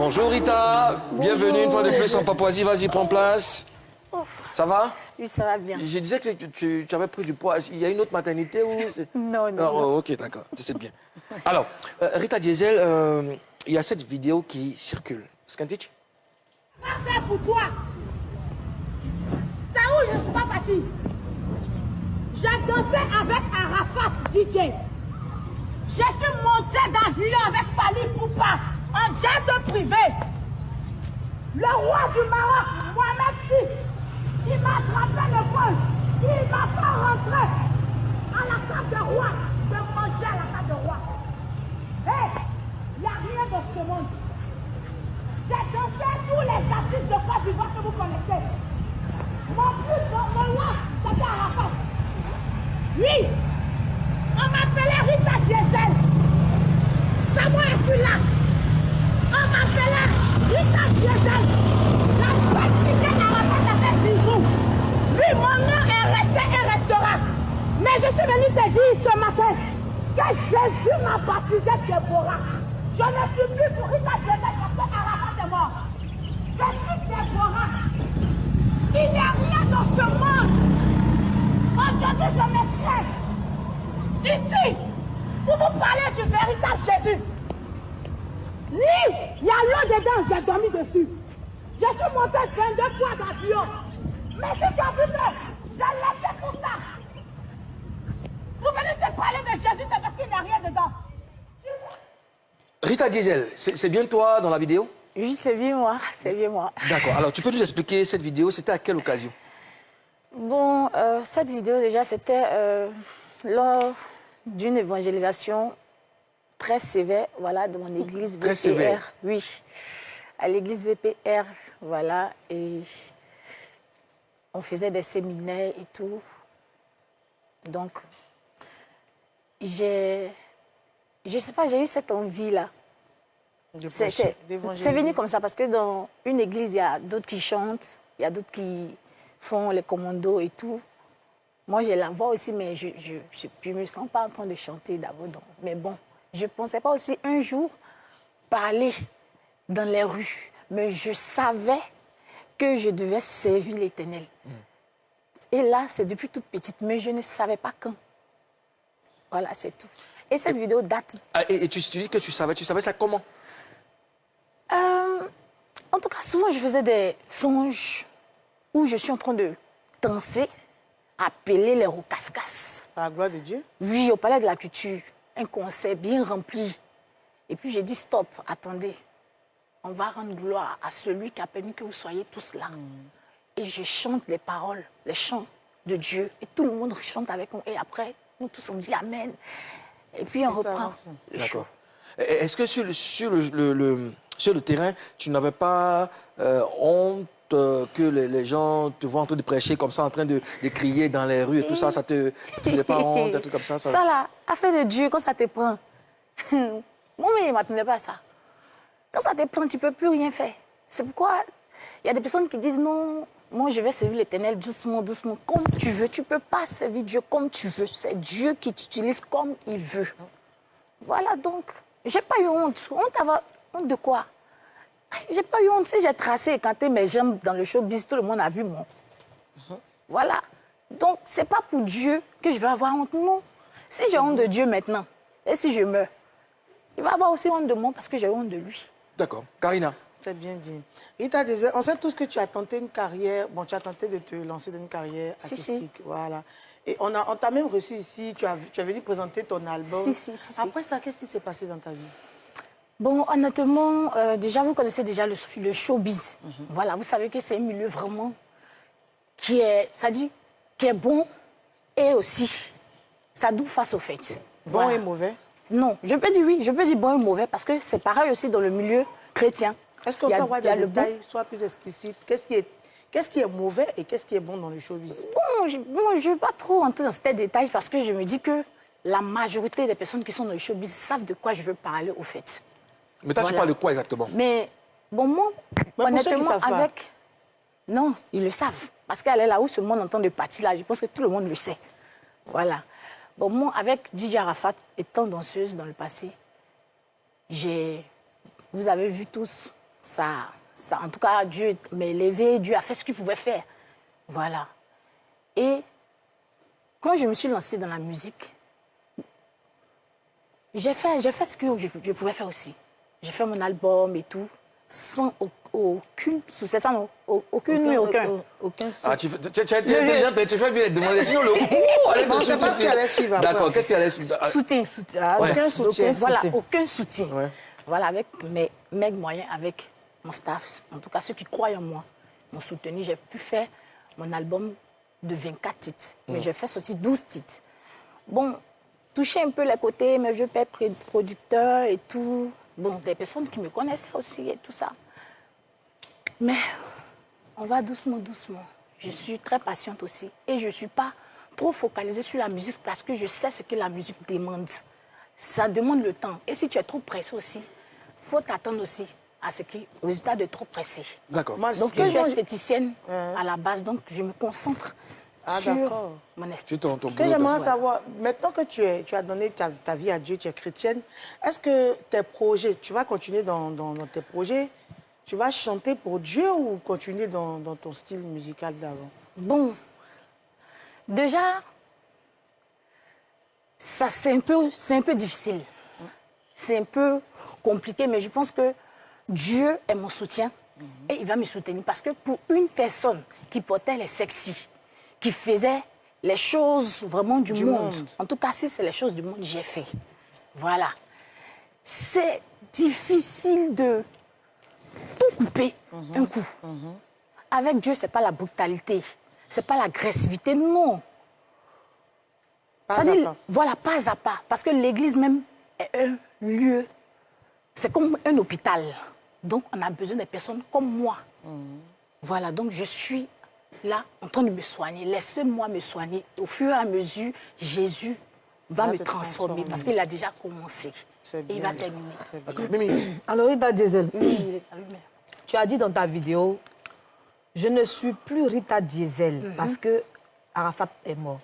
Bonjour Rita, bienvenue une fois de plus en Papouasie, vas-y prends place. Ça va? Oui, ça va bien. Je disais que tu avais pris du poids, il y a une autre maternité ou... Non, non. Oh, ok, d'accord, c'est bien. Alors, Rita Diesel, il y a cette vidéo qui circule. Skantich? Pas pour toi. Ça où je ne suis pas partie. J'ai dansé avec Arafat DJ. Je suis montée d'avion avec Fali Poupa en jet privé. Le roi du Maroc, Mohamed VI, il m'a attrapé le vol. Il m'a pas rentré à la table de roi, de manger à la table de roi. Hé, il n'y a rien dans ce monde. J'ai dansé tous les artistes de Côte d'Ivoire que vous connaissez. Mon plus mon roi, c'était Arafat. Oui, on m'appelait Rita Diesel. C'est moi qui suis là. On m'appelait Rita Diesel. La Mexicaine Arafat a fait bisous. Oui, mon nom est resté et restera. Mais je suis venu te dire ce matin que Jésus m'a baptisé Déborah. Je ne suis plus pour Rita Diesel parce que Arafat est mort. Je suis Déborah. Il n'y a rien dans ce monde. Aujourd'hui, je m'extrais. Ici, pour vous parler du véritable Jésus. Ni, il y a l'eau dedans, j'ai dormi dessus. Je suis monté 22 fois d'avion. Mais si tu as vu que je l'ai fait pour ça. Vous venez de parler de Jésus, c'est parce qu'il n'y a rien dedans. Rita Diesel, c'est bien toi dans la vidéo? Oui, c'est bien moi, c'est bien moi. D'accord, alors tu peux nous expliquer cette vidéo, c'était à quelle occasion? Bon, cette vidéo déjà, c'était lors d'une évangélisation très sévère, voilà, de mon église VPR. Très sévère. Oui, à l'église VPR, voilà, et on faisait des séminaires et tout. Donc, je sais pas, j'ai eu cette envie-là. C'est venu comme ça, parce que dans une église, il y a d'autres qui chantent, il y a d'autres qui font les commandos et tout. Moi, j'ai la voix aussi, mais je ne me sens pas en train de chanter d'abord. Mais bon, je ne pensais pas aussi un jour parler dans les rues. Mais je savais que je devais servir l'Éternel. Et là, c'est depuis toute petite, mais je ne savais pas quand. Voilà, c'est tout. Et cette vidéo date... Et tu dis que tu savais ça comment? En tout cas, souvent, je faisais des songes où je suis en train de danser, appeler les roucascas. Par la gloire de Dieu? Oui, au Palais de la Culture, un concert bien rempli. Et puis j'ai dit, stop, attendez. On va rendre gloire à celui qui a permis que vous soyez tous là. Et je chante les paroles, les chants de Dieu. Et tout le monde chante avec moi. Et après, nous tous, on dit Amen. Et puis on reprend le show. Est-ce que sur le terrain, tu n'avais pas honte que les gens te voient en train de prêcher comme ça, en train de crier dans les rues et tout ça, ça te faisait pas honte, des trucs comme ça? Ça là, affaire de Dieu, quand ça te prend. Moi, mais il ne m'attendait pas à ça. Quand ça te prend, tu ne peux plus rien faire. C'est pourquoi il y a des personnes qui disent non, moi je vais servir l'Éternel doucement, doucement, comme tu veux. Tu ne peux pas servir Dieu comme tu veux. C'est Dieu qui t'utilise comme il veut. Voilà, donc, j'ai pas eu honte. Honte de quoi? J'ai pas eu honte. Si j'ai tracé et canté mes jambes dans le showbiz, tout le monde a vu mon. Voilà. Donc, c'est pas pour Dieu que je vais avoir honte. Non. Si j'ai honte de Dieu maintenant, et si je meurs, il va avoir aussi honte de moi parce que j'ai honte de lui. D'accord. Karina? C'est bien dit. Rita disait, on sait tous que tu as tenté une carrière, bon, tu as tenté de te lancer dans une carrière artistique. Si. Voilà. Et on t'a même reçu ici, tu es venu présenter ton album. Si. Après ça, qu'est-ce qui s'est passé dans ta vie? Bon, honnêtement, déjà, vous connaissez déjà le showbiz. Voilà, vous savez que c'est un milieu vraiment qui est bon et aussi, ça doux face au fait. Bon voilà. Et mauvais? Non, je peux dire oui, je peux dire bon et mauvais parce que c'est pareil aussi dans le milieu chrétien. Est-ce qu'on peut avoir des détails, soit plus explicites? Qu'est-ce qui est mauvais et qu'est-ce qui est bon dans le showbiz? Bon, je ne veux pas trop entrer dans ces détails parce que je me dis que la majorité des personnes qui sont dans le showbiz savent de quoi je veux parler au fait. Mais toi, tu parles de quoi exactement? Mais, bon, moi, honnêtement, avec... Non, ils le savent. Parce qu'elle est là où ce monde entend de partir là. Je pense que tout le monde le sait. Voilà. Bon, moi, avec DJ Arafat, étant danseuse dans le passé, vous avez vu tous en tout cas, Dieu m'a élevé, Dieu a fait ce qu'il pouvait faire. Voilà. Et quand je me suis lancée dans la musique, j'ai fait ce que je pouvais faire aussi. J'ai fait mon album et tout, sans aucune... C'est ça, non? Aucun Ah, tu fais bien les demander. Sinon, le coup, allez Non, c'est pas ce qui allait suivre après. D'accord, qu'est-ce qui allait suivre? Soutien. Aucun soutien. Voilà, aucun soutien. Ouais. Voilà, avec mes moyens, avec mon staff, en tout cas ceux qui croient en moi, m'ont soutenu. J'ai pu faire mon album de 24 titres, mais j'ai fait sortir 12 titres. Bon, toucher un peu les côtés, mes vieux pères producteurs et tout. Bon, des personnes qui me connaissaient aussi et tout ça. Mais on va doucement, doucement. Je suis très patiente aussi. Et je ne suis pas trop focalisée sur la musique parce que je sais ce que la musique demande. Ça demande le temps. Et si tu es trop pressé aussi, il faut t'attendre aussi à ce qui, au résultat de trop pressé. D'accord. Donc, je suis esthéticienne à la base, donc je me concentre sur mon esthétique. Ton Ce que j'aimerais savoir, maintenant que tu as donné ta vie à Dieu, tu es chrétienne, est-ce que tes projets, tu vas continuer dans tes projets, tu vas chanter pour Dieu ou continuer dans ton style musical d'avant? Bon, déjà, ça c'est un peu difficile. C'est un peu compliqué, mais je pense que Dieu est mon soutien et il va me soutenir. Parce que pour une personne qui portait les sexy, qui faisait les choses vraiment du monde, en tout cas, si c'est les choses du monde, j'ai fait. Voilà. C'est difficile de tout couper un coup. Avec Dieu, ce n'est pas la brutalité, ce n'est pas l'agressivité, non. Voilà, pas à pas. Parce que l'église même est un lieu, c'est comme un hôpital. Donc, on a besoin de personnes comme moi. Voilà, donc je suis là en train de me soigner. Laissez-moi me soigner. Au fur et à mesure, Jésus va me transformer parce qu'il a déjà commencé. Et il va terminer. Alors, Rita Diesel, tu as dit dans ta vidéo, je ne suis plus Rita Diesel parce que Arafat est mort.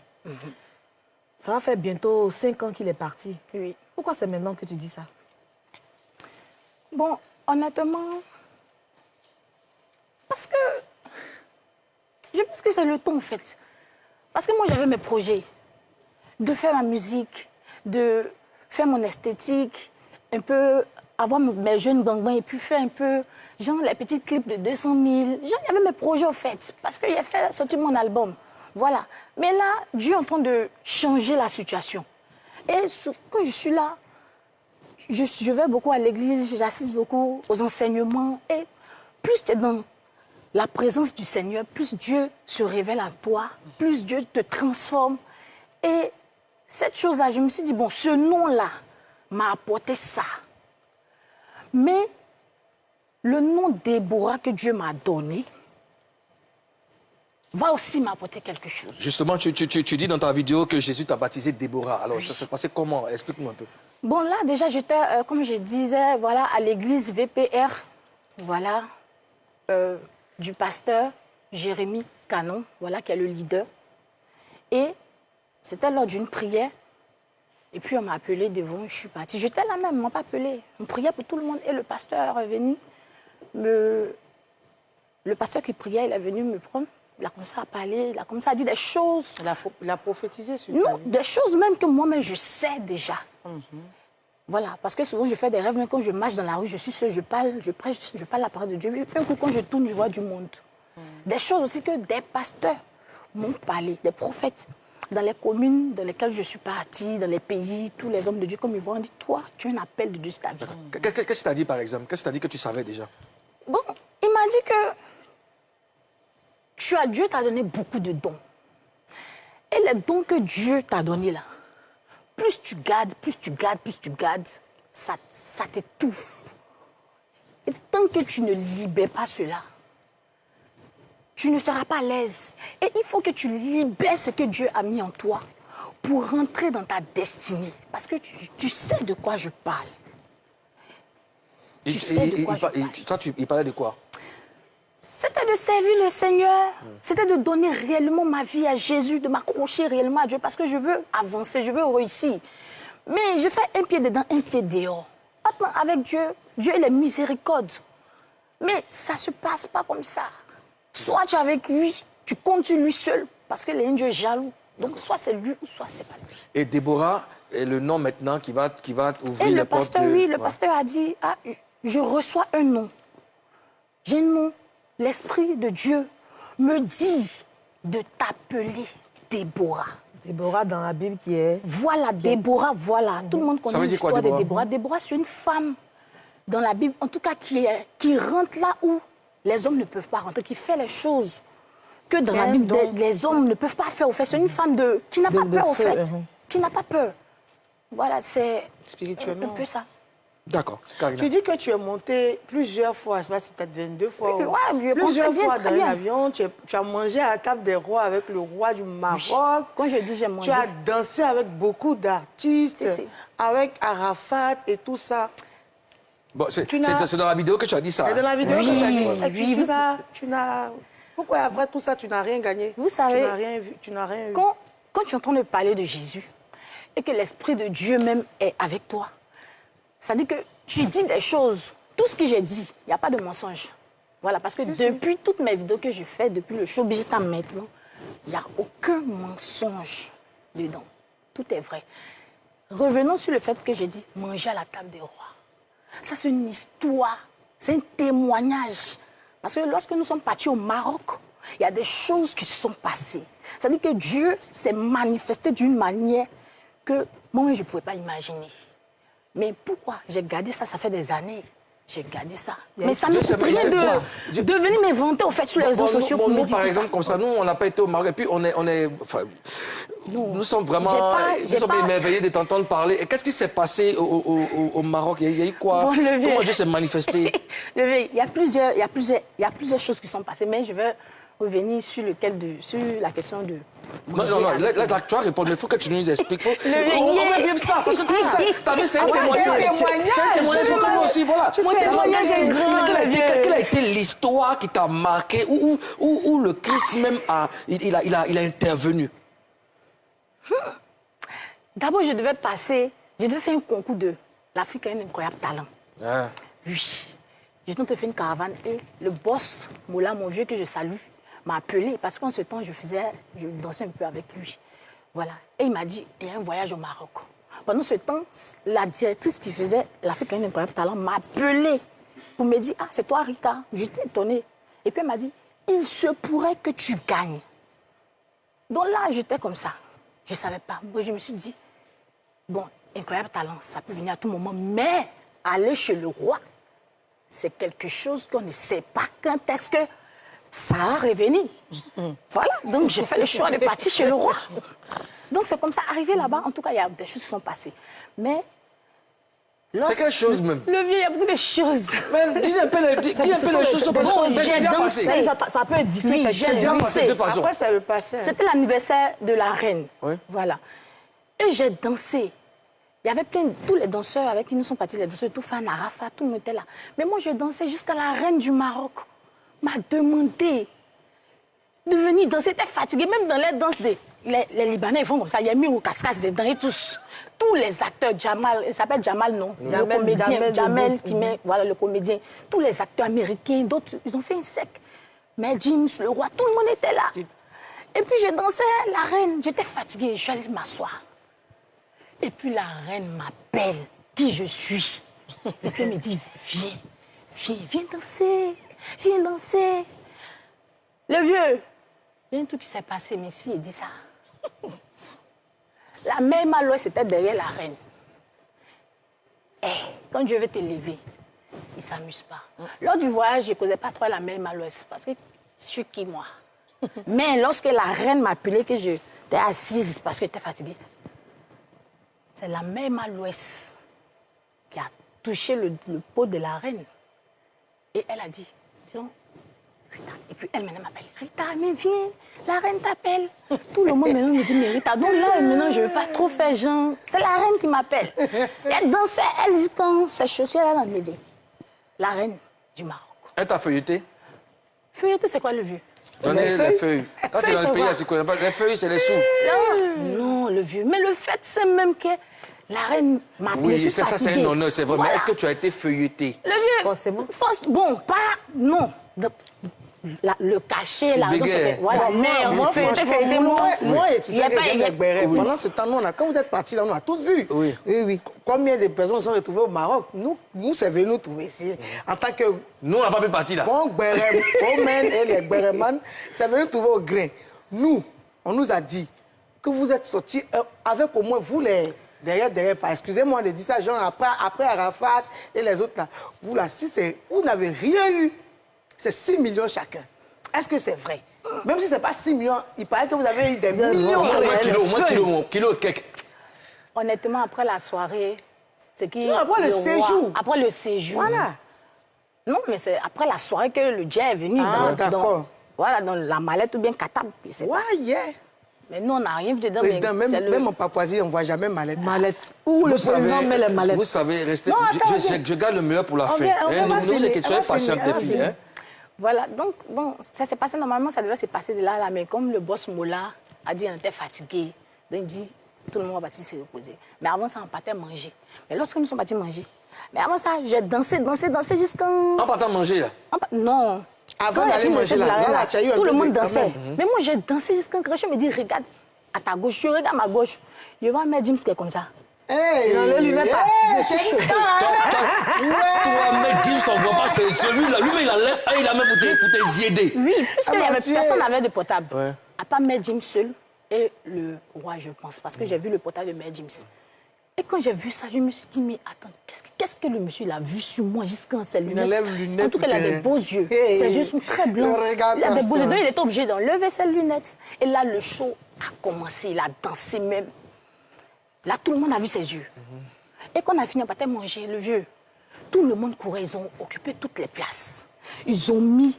Ça va faire bientôt 5 ans qu'il est parti. Oui. Pourquoi c'est maintenant que tu dis ça? Bon, honnêtement, parce que je pense que c'est le temps, en fait. Parce que moi, j'avais mes projets de faire ma musique, de faire mon esthétique, un peu avoir mes jeunes gangbans et puis faire un peu, genre, les petits clips de 200 000. J'avais mes projets, en fait, parce que j'ai fait sortir mon album. Voilà. Mais là, Dieu est en train de changer la situation. Et quand je suis là, je vais beaucoup à l'église, j'assiste beaucoup aux enseignements. Et plus tu es dans la présence du Seigneur, plus Dieu se révèle à toi, plus Dieu te transforme. Et cette chose-là, je me suis dit, bon, ce nom-là m'a apporté ça. Mais le nom Déborah que Dieu m'a donné va aussi m'apporter quelque chose. Justement, tu dis dans ta vidéo que Jésus t'a baptisé Déborah. Alors, ça s'est passé comment? Explique-nous un peu. Bon, là, déjà, j'étais, comme je disais, voilà, à l'église VPR, voilà, du pasteur Jérémy Canon, voilà, qui est le leader. Et c'était lors d'une prière. Et puis, on m'a appelé devant, je suis partie. J'étais là même, on m'a pas appelé. On priait pour tout le monde. Et le pasteur est venu le pasteur qui priait, il est venu me prendre. Il a commencé à parler, il a commencé à dire des choses. Il a prophétisé sur Non, des choses même que moi-même, je sais déjà. Voilà, parce que souvent, je fais des rêves, mais quand je marche dans la rue, je suis seule, je parle, je prêche, je parle la parole de Dieu. Et puis, quand je tourne, je vois du monde. Des choses aussi que des pasteurs m'ont parlé, des prophètes. Dans les communes dans lesquelles je suis partie, dans les pays, tous les hommes de Dieu, comme ils vont, on dit, toi, tu as un appel de Dieu sur ta vie. Qu'est-ce que tu as dit, par exemple? Qu'est-ce que tu as dit que tu savais déjà? Bon, il m'a dit que Dieu t'a donné beaucoup de dons. Et les dons que Dieu t'a donnés là, plus tu gardes, ça t'étouffe. Et tant que tu ne libères pas cela, tu ne seras pas à l'aise. Et il faut que tu libères ce que Dieu a mis en toi pour rentrer dans ta destinée. Parce que tu sais de quoi je parle. Tu sais de quoi je parle. Il parlait de quoi? C'était de servir le Seigneur. C'était de donner réellement ma vie à Jésus, de m'accrocher réellement à Dieu. Parce que je veux avancer, je veux réussir. Mais je fais un pied dedans, un pied dehors. Maintenant, avec Dieu, Dieu il est miséricorde. Mais ça ne se passe pas comme ça. Soit tu es avec lui, tu comptes sur lui seul, parce que l'Indien est jaloux. Donc, soit c'est lui, ou soit c'est pas lui. Et Déborah est le nom maintenant qui va ouvrir Et les le portes. pasteur, oui, le pasteur a dit, ah, je reçois un nom. J'ai un nom. L'Esprit de Dieu me dit de t'appeler Déborah. Déborah dans la Bible qui est... Voilà, Déborah, voilà. Tout le monde Ça connaît veut dire quoi, l'histoire de Déborah? Déborah. Déborah, c'est une femme dans la Bible, en tout cas qui rentre là où les hommes ne peuvent pas rentrer, qui fait les choses que dans la Bible, les hommes ne peuvent pas faire. Au fait, c'est une femme qui n'a pas peur, au fait. Qui n'a pas peur. Voilà, c'est Spirituellement. un peu ça. D'accord, Karina. Tu dis que tu es montée plusieurs fois, je ne sais pas si tu as 22 fois. Ouais, je plusieurs comptais bien, fois très dans bien. l'avion, tu as mangé à la table des rois avec le roi du Maroc. Quand je dis j'ai mangé... Tu as dansé avec beaucoup d'artistes, Si. avec Arafat et tout ça. Bon, c'est Tu n'as- dans la vidéo que tu as dit ça. Et dans la vidéo, Oui, que tu as dit, oui, tu n'as... Pourquoi après tout ça, tu n'as rien gagné? Vous savez, Tu n'as rien vu, tu n'as rien eu. Quand tu es en train de parler de Jésus et que l'Esprit de Dieu même est avec toi, ça dit que tu dis des choses. Tout ce que j'ai dit, il n'y a pas de mensonge. Voilà, parce que depuis toutes mes vidéos que je fais, depuis le showbiz jusqu'à maintenant, il n'y a aucun mensonge dedans. Tout est vrai. Revenons sur le fait que j'ai dit manger à la table des rois. Ça, c'est une histoire, c'est un témoignage. Parce que lorsque nous sommes partis au Maroc, il y a des choses qui se sont passées. C'est-à-dire que Dieu s'est manifesté d'une manière que moi, je ne pouvais pas imaginer. Mais pourquoi j'ai gardé ça? Ça fait des années. J'ai gardé ça. Mais ça me Dieu coûte rien de venir m'inventer au fait sur les réseaux sociaux pour me nous, dire par tout exemple, ça. comme ça, nous, on n'a pas été au Maroc. Et puis, nous sommes vraiment J'ai pas- émerveillés de t'entendre parler. Et qu'est-ce qui s'est passé au Maroc? Il y a eu quoi? Bon, le vieux. Comment Dieu s'est manifesté? Il y a plusieurs choses qui sont passées, mais je vais revenir sur la question de... Non, manger là, avec- là, tu vas répondre, mais il faut que tu nous expliques. Le On vieux. va vivre ça, parce que tu as vu, c'est un témoignage. C'est un témoignage pour nous aussi, voilà. Mon témoignage est grand, le vieux. Quelle a été l'histoire qui t'a marqué, où le Christ même il a intervenu? D'abord, je devais faire un concours de l'Afrique a un incroyable talent. Ah. Oui. J'étais en train de faire une caravane et le boss, Moula, mon vieux, que je salue, m'a appelé parce qu'en ce temps, je dansais un peu avec lui. Voilà. Et il m'a dit, il y a un voyage au Maroc. Pendant ce temps, la directrice qui faisait l'Afrique a un incroyable talent m'a appelé pour me dire, ah, c'est toi, Rita. J'étais étonnée. Et puis elle m'a dit, il se pourrait que tu gagnes. Donc là, j'étais comme ça. Je ne savais pas. Moi, je me suis dit, bon, incroyable talent, ça peut venir à tout moment, mais aller chez le roi, c'est quelque chose qu'on ne sait pas quand est-ce que ça va revenir. Voilà, donc j'ai fait le choix de partir chez le roi. Donc c'est comme ça, arrivé là-bas, en tout cas, il y a des choses qui sont passées. Mais... C'est quelle chose même? Le vieux, il y a beaucoup de choses. Mais dis un peu les choses. J'ai dansé. Ça peut être difficile. Oui, j'ai déjà passé de dansé. toute façon. Après, c'est le passé. C'était l'anniversaire de la reine. Oui. Voilà. Et j'ai dansé. Il y avait tous les danseurs avec qui nous sommes partis, les danseurs, tout fan, Arafat, tout le monde était là. Mais moi, je dansais jusqu'à la reine du Maroc. M'a demandé de venir danser. J'étais fatiguée, même dans les danses les Libanais, ils font comme ça. Il y a mis au cascas dedans et tous. Tous les acteurs, Jamal, il s'appelle Jamal, non? Jamel, le comédien, Jamel Jamel Debbouze. qui met, voilà, le comédien. Tous les acteurs américains, d'autres, ils ont fait une sec. Mais James, le roi, tout le monde était là. Et puis, j'ai dansé la reine. J'étais fatiguée, je suis allée m'asseoir. Et puis, la reine m'appelle, qui je suis. Et puis, elle me dit, viens danser, viens danser. Le vieux, il y a un truc qui s'est passé, mais si, il dit ça. La mère Malouès était derrière la reine. Et quand Dieu veut t'élever, il ne s'amuse pas. Lors du voyage, je ne connais pas trop la mère Malouès parce que je suis qui, moi? Mais lorsque la reine m'a appelé, que j'étais assise parce que j'étais fatiguée, c'est la mère Malouès qui a touché le pot de la reine. Et elle a dit, viens, Rita. Et puis elle maintenant m'appelle, Rita, mais viens, la reine t'appelle. Tout le monde maintenant me dit, mais Rita, donc là, maintenant, je ne veux pas trop faire genre. C'est la reine qui m'appelle. Elle dansait, elle dit, quand ses chaussures, elle a enlevé. La reine du Maroc. Elle t'a feuilleté? Feuilleté, c'est quoi le vieux? Donnez les feuilles. Quand tu es dans le c'est pays, quoi? là, tu ne connais pas. Les feuilles, c'est les sous. Non, le vieux. Mais le fait, c'est même que La reine m'a appelé, je Oui, suis ça c'est fatiguée. un honneur, c'est vrai. Voilà. Mais est-ce que tu as été feuilleté? Le vieux, Forcément. bon, pas, non. Le cachet, la raison bégayais. peut-être. Voilà, Bon, mais moi, franchement, moi, tu il y a sais que pas- j'aime il y a- les bérets. Oui. Pendant ce temps, quand vous êtes partis là, on a tous vu. Oui. Oui. Combien de personnes sont retrouvées au Maroc? Nous c'est venu nous trouver ici. En tant que Nous, on n'a pas pu partir là. bons bérets, Omen et les bérémans, c'est venu trouver au grain. Nous, on nous a dit que vous êtes sortis avec au moins vous les derrière, pas. Excusez-moi de dire ça, genre après Arafat et les autres là. Vous là, vous n'avez rien eu. C'est 6 millions chacun. Est-ce que c'est vrai? Même si ce n'est pas 6 millions, il paraît que vous avez eu des millions. Au moins kilo, cake. Honnêtement, après la soirée, c'est qui... Non, après le séjour. Après le séjour. Voilà. Non, mais c'est après la soirée que le jet est venu. Ah, d'accord. Voilà, dans la mallette ou bien catable. Ouais, yeah. Mais nous, on n'a rien vu dedans. Président, mais c'est même en Papouasie, on ne voit jamais mallette. Mallette. Où le président met les mallettes. Vous savez, restez. Non, attends, Je garde le meilleur pour la on fin. vient- on va Nous, finir, c'est que soyez on va patientes, finir, les on va filles. finir. Hein? Voilà, donc, bon, ça s'est passé normalement, ça devait se passer de là, mais comme le boss Mola a dit qu'on était fatigué, donc il dit tout le monde va partir se reposer. Mais avant ça, on partait manger. Mais lorsque nous sommes partis manger, mais avant ça, j'ai dansé jusqu'à... En partant manger là. Non. Avant Quand il a d'aller fini de manger faire là, la reine, là, tu as eu un tout le peu monde de- quand dansait. même. Mais moi, j'ai dansé jusqu'à quand je me dis, regarde à ta gauche, je regarde à ma gauche. Je vois Mère James qui est comme ça. Hey, Non, le lui met pas. Je suis chaud. Toi, mec, Gims, on voit pas, c'est celui-là. Lui, il a même pour te zieder. Oui, puisqu'il y mon avait Dieu. personne n'avait de portable. Ouais. À part Mère James seul et le roi, je pense, parce que j'ai vu le portable de Mère James. Et quand j'ai vu ça, je me suis dit, mais attends, qu'est-ce que le monsieur il a vu sur moi jusqu'à ses lunettes? enlève les lunettes En tout cas, il a ou des t'es- beaux yeux. Hey, Ses yeux sont très blancs. le regard Il a des beaux yeux. perçant. Donc, il était obligé d'enlever ses lunettes. Et là, le show a commencé. Il a dansé même. Là, tout le monde a vu ses yeux. Et quand on a fini, on partait manger, le vieux. Tout le monde courait. Ils ont occupé toutes les places. Ils ont mis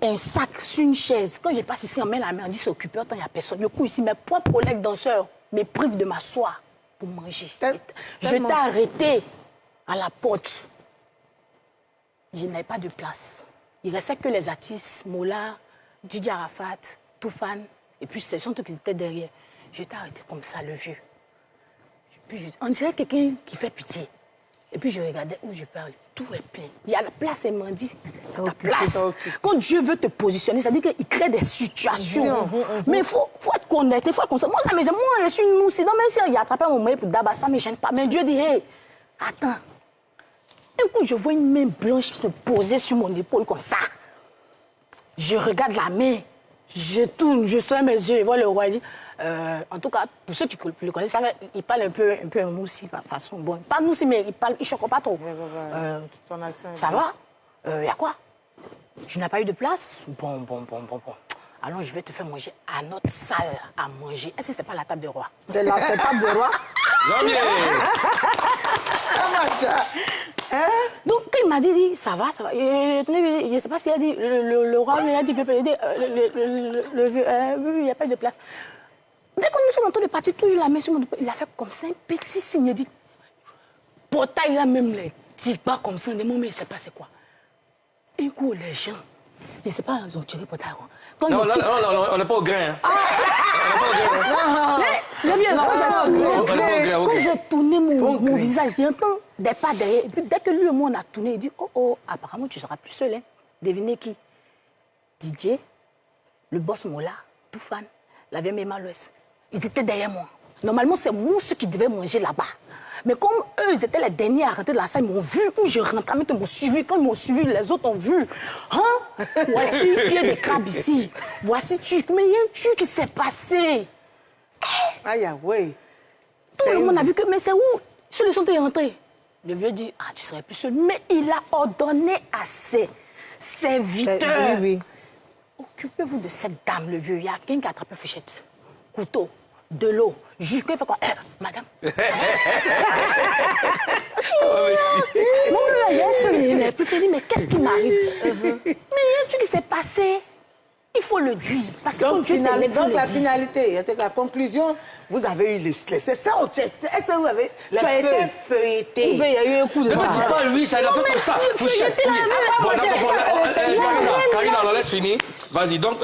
un sac sur une chaise. Quand je passe ici, on met la main, on dit c'est occupé, autant il n'y a personne. Je cours ici, mes propres collègues danseurs me privent de m'asseoir pour manger. Je t'ai arrêté à la porte. Je n'avais pas de place. Il restait que les artistes, Mola, Didier Arafat, Toufan, et puis c'est surtout qu'ils étaient derrière. Je t'ai arrêté comme ça, le vieux. Puis on dirait quelqu'un qui fait pitié. Et puis je regardais où je parle. Tout est plein. Il y a la place, elle m'a dit. La place. Quand Dieu veut te positionner, ça veut dire qu'il crée des situations. Mais il faut être connecté, il faut être conscient. Moi, ça me gêne. Moi, je suis une mousse. Donc, même si il a attrapé mon moyen pour Dabas, ça ne me gêne pas. Mais Dieu dit, hey, attends. Un coup, je vois une main blanche se poser sur mon épaule comme ça. Je regarde la main. Je tourne, je serre mes yeux, je vois le roi. Il dit, en tout cas, pour ceux qui le connaissent, il parle un peu un moussi, par façon. Bon, pas moussi, mais il ne choque pas trop. Son accent. Ça va? Il y a quoi? Tu n'as pas eu de place? Bon. Alors, je vais te faire manger à notre salle à manger. Est-ce que ce n'est pas la table de roi? C'est la table de roi. Janvier. Donc, quand il m'a dit, ça va. Et, je ne sais pas s'il a dit, le roi lui a dit, il n'y a pas eu de place. Dès que nous sommes en train de partir, toujours la main sur mon épaule, il a fait comme ça, un petit signe, il a dit, portail là même, les petits pas comme ça, des moments, il ne sait pas c'est quoi. Un coup, les gens, je ne sais pas, ils ont tiré portail. Non, on n'est pas au grain. Hein. Le vieux, quand j'ai tourné mon visage, j'entends des pas derrière. Et puis dès que lui et moi on a tourné, il dit oh, apparemment tu seras plus seul. Hein. Devinez qui? DJ, le boss Mola, Toufan, la vieille Mema Loès. Ils étaient derrière moi. Normalement, c'est moi ceux qui devaient manger là-bas. Mais comme eux, ils étaient les derniers à rentrer de la salle, ils m'ont vu où je rentrais, ils m'ont suivi. Quand ils m'ont suivi, les autres ont vu. Hein? Voici pied de crabe ici. Voici truc. Mais il y a un truc qui s'est passé. Aïe, ouais. Tout le monde a vu que, mais c'est où? Sur le son est rentré. Le vieux dit, tu serais plus seul. Mais il a ordonné à ses serviteurs. Oui. Occupez-vous de cette dame, le vieux. Il y a quelqu'un qui a attrapé Fichette. Couteau, de l'eau, jus. Quand il fait quoi? Madame. Mon il n'est plus fini, mais qu'est-ce qui m'arrive? Mais il y a un truc qui s'est passé. Il faut le dire. Parce que Donc, Dieu t'élève, faut le la dire. finalité, la conclusion, vous avez eu c'est ça, est-ce que vous avez... Tu as été feuilleté. Il y a eu un coup de Ne me dis pas, lui, ça, il a fait comme ça. Fouchette, oui. Bon, d'accord, Karina, alors laisse finir. Vas-y, donc,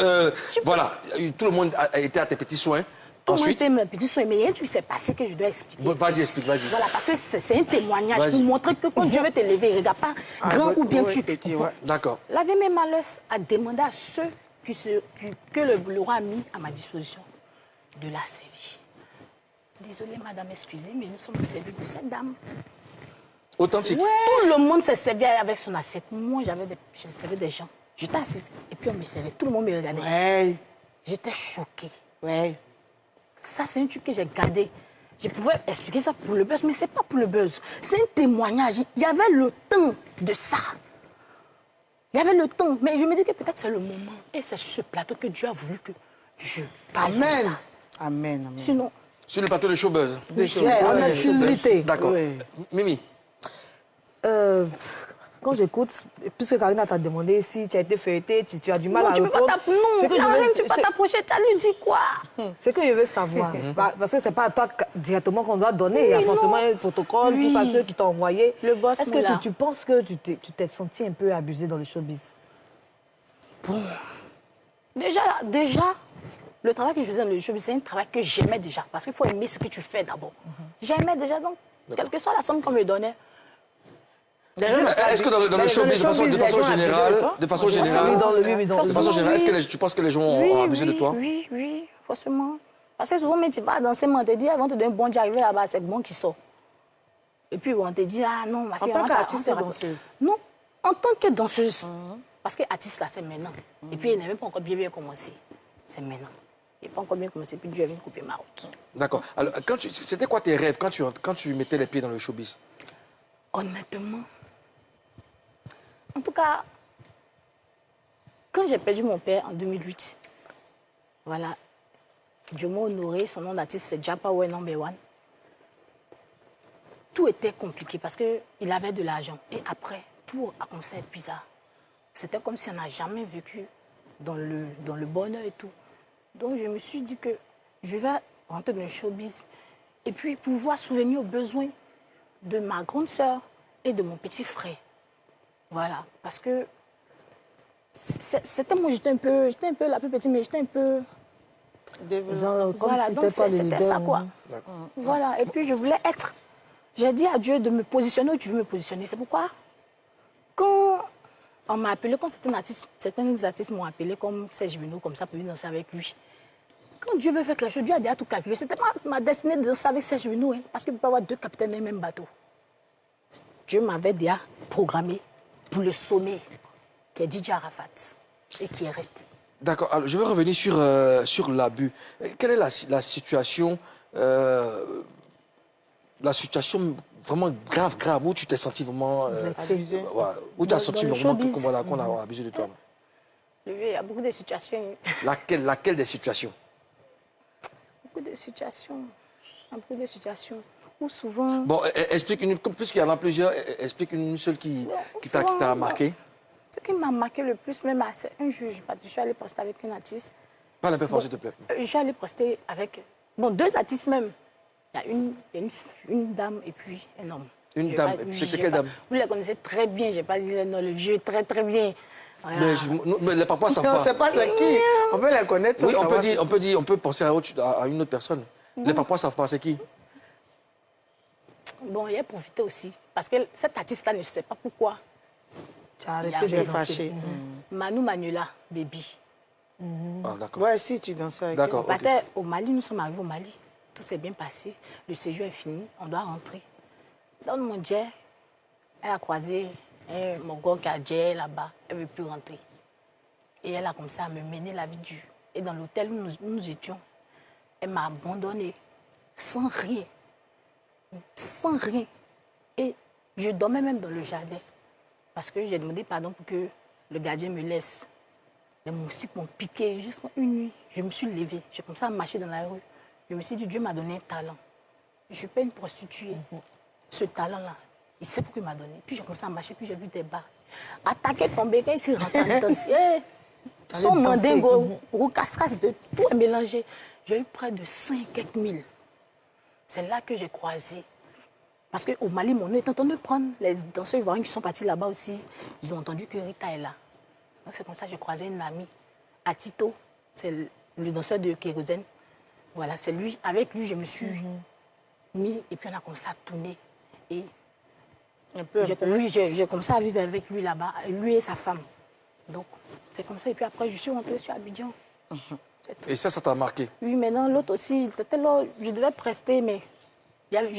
voilà. Tout le monde a été à tes petits soins. Tout le monde Ensuite? était mes petits soins, mais il y a un truc qui s'est passé que je dois expliquer. Bon, vas-y, explique, vas-y. Voilà, parce que c'est un témoignage Vas-y. pour montrer que quand Dieu veut t'élever, il ne regarde pas grand ou bien tu. petit, ouais. D'accord. La vie malheur a demandé à ceux que le roi a mis à ma disposition de la servir. Désolée, madame, excusez, mais nous sommes au service de cette dame. Authentique. Tout le monde s'est servi avec son assiette. Moi, j'avais des gens. J'étais assise et puis on me servait. Tout le monde me regardait. Ouais. J'étais choquée. Ouais. Ça, c'est un truc que j'ai gardé. Je pouvais expliquer ça pour le buzz, mais ce n'est pas pour le buzz. C'est un témoignage. Il y avait le temps de ça. Il y avait le temps. Mais je me dis que peut-être c'est le moment. Et c'est sur ce plateau que Dieu a voulu que je parle de Amen. ça. Amen. Amen. Sinon, Sur le plateau de Showbuzz. En exclusivité. D'accord. Ouais. Mimi. Quand j'écoute, puisque Karina t'a demandé si tu as été feuilleté, tu as du mal non, à tu ne peux pas répondre. t'approcher. Ce Non, que je là veux- même, tu peux pas ce- t'approcher. Tu as lui dit quoi? Ce que je veux savoir, parce que ce n'est pas à toi directement qu'on doit donner, il y a Oui, forcément non. un protocole, Oui. tout ça, ceux qui t'ont envoyé. Le boss Est-ce Moula. que tu penses que tu t'es senti un peu abusé dans le showbiz? Déjà, le travail que je faisais dans le showbiz, c'est un travail que j'aimais déjà. Parce qu'il faut aimer ce que tu fais d'abord. J'aimais déjà, donc, quelle que soit la somme qu'on me donnait. Est-ce que dans le showbiz, de façon générale, Oui, dans de façon générale, est-ce que tu penses que les gens ont abusé de toi? Oui, forcément. Parce que souvent, mais tu vas danser, on te dit, avant de te donner bon, d'arriver là-bas, c'est bon qui sort. Et puis, on te dit, ah non, ma fille, En tant on qu'artiste te et raconte. danseuse? Non, en tant que danseuse. Parce que artiste, là, c'est maintenant. Et puis, il n'est même pas encore bien commencé. C'est maintenant. Il n'est pas encore bien commencé, puis Dieu est venu couper ma route. D'accord. Alors, c'était quoi tes rêves quand tu mettais les pieds dans le showbiz? Honnêtement, en tout cas, quand j'ai perdu mon père en 2008, voilà, Dieu m'a honoré, son nom d'artiste c'est Japa Way Number One. Tout était compliqué parce qu'il avait de l'argent. Et après, tout a commencé à être bizarre. C'était comme si on n'a jamais vécu dans le bonheur et tout. Donc je me suis dit que je vais rentrer dans le showbiz et puis pouvoir souvenir aux besoins de ma grande sœur et de mon petit frère. Voilà, parce que c'était moi, j'étais un peu la plus petite, mais j'étais un peu... Genre, comme Voilà, si donc c'était pas le c'était leader. ça, quoi. Voilà, et puis je voulais être... J'ai dit à Dieu de me positionner où tu veux me positionner. C'est pourquoi, quand on m'a appelé, quand certains artistes m'ont appelé comme Serge Bino, comme ça, pour venir danser avec lui. Quand Dieu veut faire quelque chose, Dieu a déjà tout calculé. C'était pas ma destinée de danser avec Serge Bino, hein, parce qu'il ne peut pas avoir deux capitaines dans le même bateau. Dieu m'avait déjà programmé pour le sommet, qui est DJ Arafat, et qui est resté. D'accord. Alors, je veux revenir sur l'abus. Quelle est la situation vraiment grave, où tu t'es senti vraiment... Abusé. où tu as Dans senti le vraiment showbiz. qu'on a abusé de toi? Il y a beaucoup de situations. Laquelle des situations? Beaucoup de situations. Beaucoup de situations. Où souvent... Bon, explique une, puisqu'il y en a plusieurs, explique une seule qui t'a marqué. Ce qui m'a marqué le plus, même, c'est un jour, je suis allée poster avec une artiste. Parle un peu fort, s'il te plaît. Je suis allée poster avec... Bon, deux artistes même. Il y a une dame et puis un homme. Une J'ai dame, pas- oui, c'est j'ai quelle pas- dame? Vous les connaissez très bien, je n'ai pas dit le nom, le vieux, très très bien. Voilà. Mais les papas savent Non, pas. c'est pas c'est qui. On peut la connaître sans Oui, savoir. on peut penser à une autre personne. Les papas savent pas, c'est qui? Bon, il a profité aussi. Parce que cet artiste-là ne sait pas pourquoi. Tu as Il arrêté a de Tu es danser. fâché. Manu Manuela, baby. Ah, d'accord. Ouais, si tu danses avec D'accord. On Ok. partait au Mali, nous sommes arrivés au Mali. Tout s'est bien passé. Le séjour est fini, on doit rentrer. Dans mon jet, elle a croisé mon gars qui a jet là-bas. Elle ne veut plus rentrer. Et elle a commencé à me mener la vie dure. Et dans l'hôtel où nous étions, elle m'a abandonnée sans rien. Sans rien. Et je dormais même dans le jardin. Parce que j'ai demandé pardon pour que le gardien me laisse. Les moustiques m'ont piqué jusqu'à une nuit. Je me suis levée. J'ai commencé à marcher dans la rue. Je me suis dit, Dieu m'a donné un talent. Je ne suis pas une prostituée. Ce talent-là, il sait pourquoi il m'a donné. Puis j'ai commencé à marcher, puis j'ai vu des bars. Attaquer, tomber, quand il s'est rentré en danse. Son mandingo, roucasse-casse, de tout est mélangé. J'ai eu près de 5 quelques mille. C'est là que j'ai croisé. Parce qu'au Mali, mon nom est en train de prendre. Les danseurs ivoiriens qui sont partis là-bas aussi, ils ont entendu que Rita est là. Donc c'est comme ça que j'ai croisé une amie. Atito, c'est le danseur de Kérosène. Voilà, c'est lui. Avec lui, je me suis mis et puis on a commencé à tourner. Et j'ai commencé à vivre avec lui là-bas, lui et sa femme. Donc, c'est comme ça. Et puis après, je suis rentrée sur Abidjan. Et ça t'a marqué? Oui, maintenant, l'autre aussi, c'était là, je devais prester, mais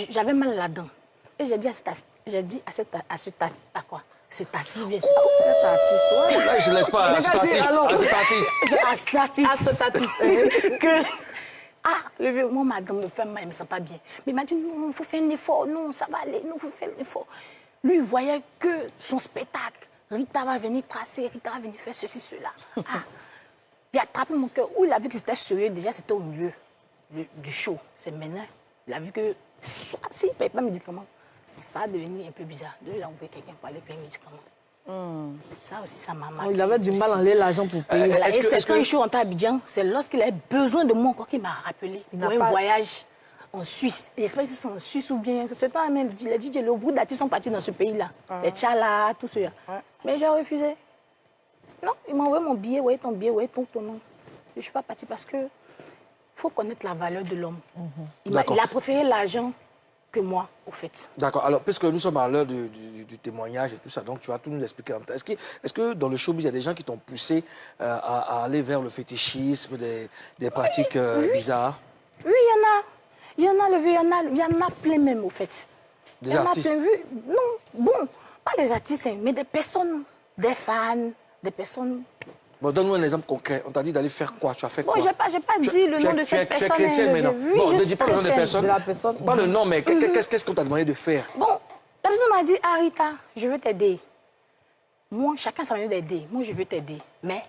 j'avais mal à la dent. Et j'ai dit à cet artiste, Là, je ne laisse pas à cet artiste. Que, le vieux, moi, ma dent me fait mal, il ne me sent pas bien. Mais il m'a dit, non, il faut faire un effort, non, ça va aller, non, il faut faire un effort. Lui, il voyait que son spectacle, Rita va venir tracer, Rita va venir faire ceci, cela. Il a attrapé mon cœur. Où il a vu que c'était sérieux, déjà, c'était au milieu du show. C'est maintenant, il a vu que, s'il ne paye pas médicaments, ça a devenu un peu bizarre. Il a envoyé quelqu'un pour aller payer médicaments. Ça aussi, ça m'a marqué. Il avait du mal à enlever l'argent pour payer. Et c'est quand je suis rentrée à Abidjan, c'est lorsqu'il avait besoin de moi encore qu'il m'a rappelé pour un voyage en Suisse. Et je ne sais pas si c'est en Suisse ou bien... C'est pas même, les DJ, le groupe d'artistes sont partis dans ce pays-là. Les Tchala, tout ça. Mais j'ai refusé. Non, il m'a envoyé mon billet, ouais, ton billet, ouais, ton nom. Je ne suis pas partie parce que faut connaître la valeur de l'homme. Il a préféré l'argent que moi, au fait. D'accord. Alors, puisque nous sommes à l'heure du témoignage et tout ça, donc tu vas tout nous expliquer en même temps. Est-ce que dans le showbiz, il y a des gens qui t'ont poussé à aller vers le fétichisme, des pratiques bizarres? Oui, il y en a. Il y en a, il y en a plein même, au fait. Des artistes? Non, bon, pas des artistes, mais des personnes, des fans, des personnes... Bon, donne-nous un exemple concret. On t'a dit d'aller faire quoi? Tu as fait quoi? Bon, j'ai pas dit le nom de cette personne. Tu es chrétienne maintenant. Bon, ne dis pas le nom de la personne. Pas le nom, mais qu'est-ce qu'on t'a demandé de faire? Bon, la personne m'a dit, Rita, je veux t'aider. Moi, chacun sa manière d'aider. Moi, je veux t'aider. Mais,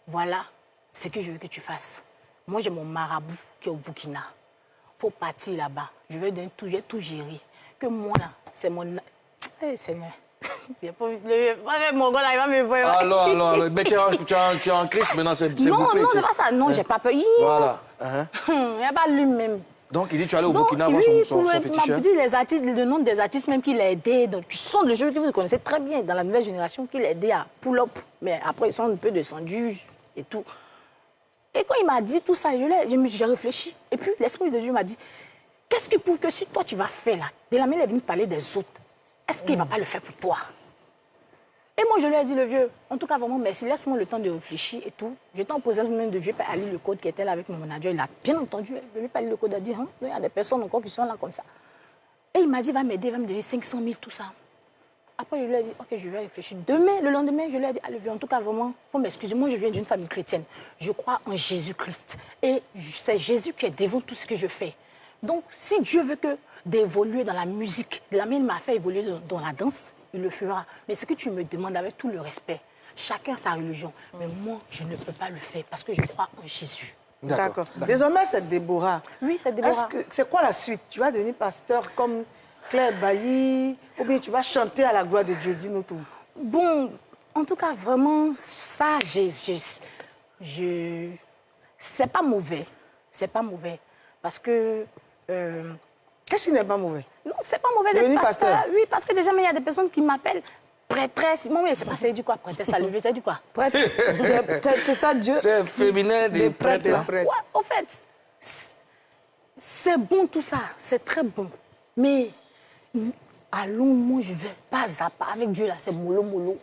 voilà ce que je veux que tu fasses. Moi, j'ai mon marabout qui est au Burkina. Il faut partir là-bas. Je vais tout gérer. Que moi, là, c'est mon... Eh, Seigneur. Mon gars, là, il va me voir. Alors. Mais tu es en Christ maintenant, c'est bouclé. Non, c'est pas ça. Non, j'ai pas peur. Voilà. Il n'y a pas lui-même. Donc, il dit tu es allé au Burkina voir son féticheur. Il m'a dit les artistes, le nom des artistes même qu'il a aidé. Donc, tu sens le jeu que vous connaissez très bien dans la nouvelle génération qu'il a aidé à pull-up. Mais après, ils sont un peu descendus et tout. Et quand il m'a dit tout ça, j'ai réfléchi. Et puis, l'Esprit de Dieu m'a dit, qu'est-ce qui prouve que si toi, tu vas faire là, de la manière, il est venu parler des autres, est-ce qu'il ne va pas le faire pour toi? Et moi, je lui ai dit, le vieux, en tout cas, vraiment, merci, laisse-moi le temps de réfléchir et tout. J'étais en présence même de vieux Père Ali Le Code qui était là avec mon manager. Il a bien entendu. Le vieux Père Ali Le Code a dit, il y a des personnes encore qui sont là comme ça. Et il m'a dit, va m'aider, va me donner 500 000, tout ça. Après, je lui ai dit, ok, je vais réfléchir. Le lendemain, je lui ai dit, le vieux, en tout cas, vraiment, il faut m'excuser. Moi, je viens d'une famille chrétienne. Je crois en Jésus-Christ. Et c'est Jésus qui est devant tout ce que je fais. Donc, si Dieu veut d'évoluer dans la musique, de la manière il m'a fait évoluer dans la danse, il le fera. Mais ce que tu me demandes avec tout le respect, chacun sa religion. Mais moi, je ne peux pas le faire parce que je crois en Jésus. D'accord. Désormais, c'est Déborah. Oui, c'est Déborah. C'est quoi la suite? Tu vas devenir pasteur comme Claire Bailly ou bien tu vas chanter à la gloire de Dieu? Dis-nous tout. Bon, en tout cas, vraiment, ça, c'est pas mauvais. C'est pas mauvais. Parce que... Qu'est-ce qui n'est pas mauvais? Non, c'est pas mauvais d'être pasteur. Oui, parce que déjà, il y a des personnes qui m'appellent prêtresse. Moi, mais c'est pas ça dit quoi, prêtresse, ça levé, ça dit quoi? Prêtre. C'est ça, Dieu. C'est féminin des prêtres. Ouais, au fait, c'est bon tout ça, c'est très bon. Mais allons, moi, je vais pas à pas avec Dieu, là, c'est mollo.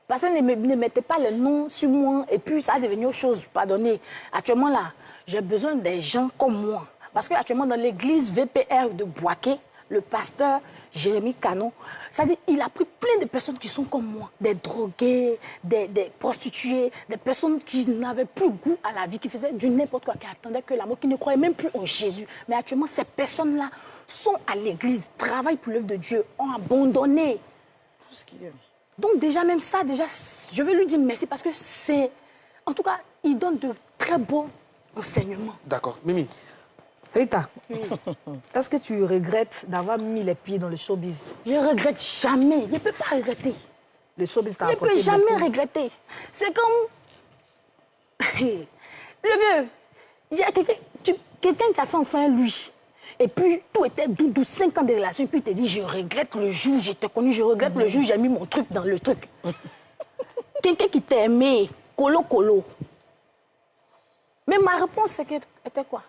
Parce que ne mettez pas le nom sur moi et puis ça a devenu autre chose, pardonnez. Actuellement, là, j'ai besoin des gens comme moi. Parce qu'actuellement, dans l'église VPR de Boaké, le pasteur Jérémy Canon, ça dit il a pris plein de personnes qui sont comme moi. Des drogués, des prostituées, des personnes qui n'avaient plus goût à la vie, qui faisaient du n'importe quoi, qui attendaient que la mort, qui ne croyaient même plus en Jésus. Mais actuellement, ces personnes-là sont à l'église, travaillent pour l'œuvre de Dieu, ont abandonné tout ce qu'il y a. Donc déjà, même ça, je veux lui dire merci parce que c'est... En tout cas, il donne de très beaux enseignements. D'accord. Mimi. Rita, est-ce que tu regrettes d'avoir mis les pieds dans le showbiz? Je ne regrette jamais. Je ne peux pas regretter. Le showbiz t'a apporté beaucoup. Je ne peux jamais regretter. C'est comme... Le vieux, il y a quelqu'un qui a fait enfin lui. Et puis, tout était doudou, 5 ans de relation. Et puis, il te dit, je regrette le jour où j'étais connu, je regrette le jour où j'ai mis mon truc dans le truc. Quelqu'un qui t'a aimé, colo. Mais ma réponse, était quoi?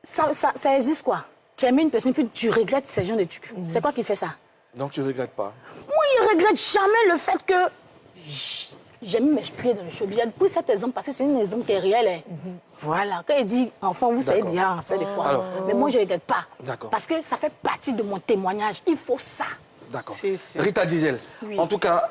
Ça existe quoi? Tu aimes une personne, puis tu regrettes ces gens de trucs. C'est quoi qui fait ça? Donc tu ne regrettes pas? Moi, je ne regrette jamais le fait que j'ai mis mes pieds dans le showbiz. J'ai pris cet exemple parce que c'est un exemple qui est réel. Hein. Voilà. Quand il dit, enfant, vous savez bien, c'est de quoi. Alors. Mais moi, je ne regrette pas. D'accord. Parce que ça fait partie de mon témoignage. Il faut ça. D'accord. C'est- Rita Diesel, Oui. en tout cas,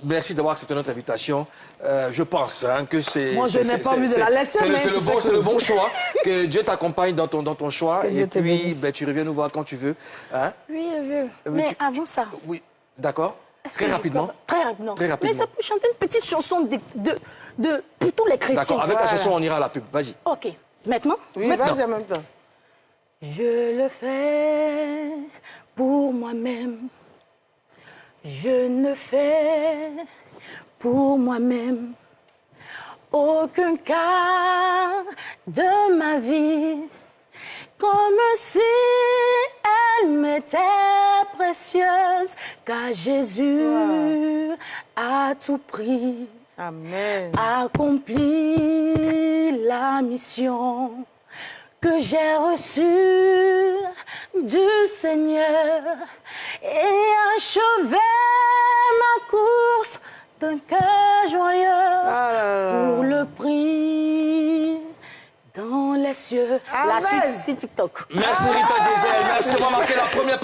merci d'avoir accepté notre invitation. Je pense hein, que c'est... Moi, je n'ai pas envie de la laisser, mais tu sais C'est que- le bon choix. Que Dieu t'accompagne dans ton choix. Que Dieu Et te puis, bénisse. ben, tu reviens nous voir quand tu veux. Hein? Oui, je veux. Mais Mais tu- avant ça... Oui, d'accord. est-ce Très que je rapidement. peux- Très rapidement. Très rapidement. Mais ça peut chanter une petite chanson pour tous les chrétiens. D'accord, avec ta Voilà. chanson, on ira à la pub. Vas-y. OK. Maintenant? Oui, Maintenant. vas-y en même temps. Je le fais pour moi-même. Je ne fais pour moi-même aucun cas de ma vie, comme si elle m'était précieuse, car Jésus a tout pris, Amen. accompli la mission que j'ai reçue du Seigneur et achevé ma course d'un cœur joyeux pour le prix dans les cieux. La Amen. suite, c'est TikTok. Merci Rita Diesel. Merci d'avoir marqué la première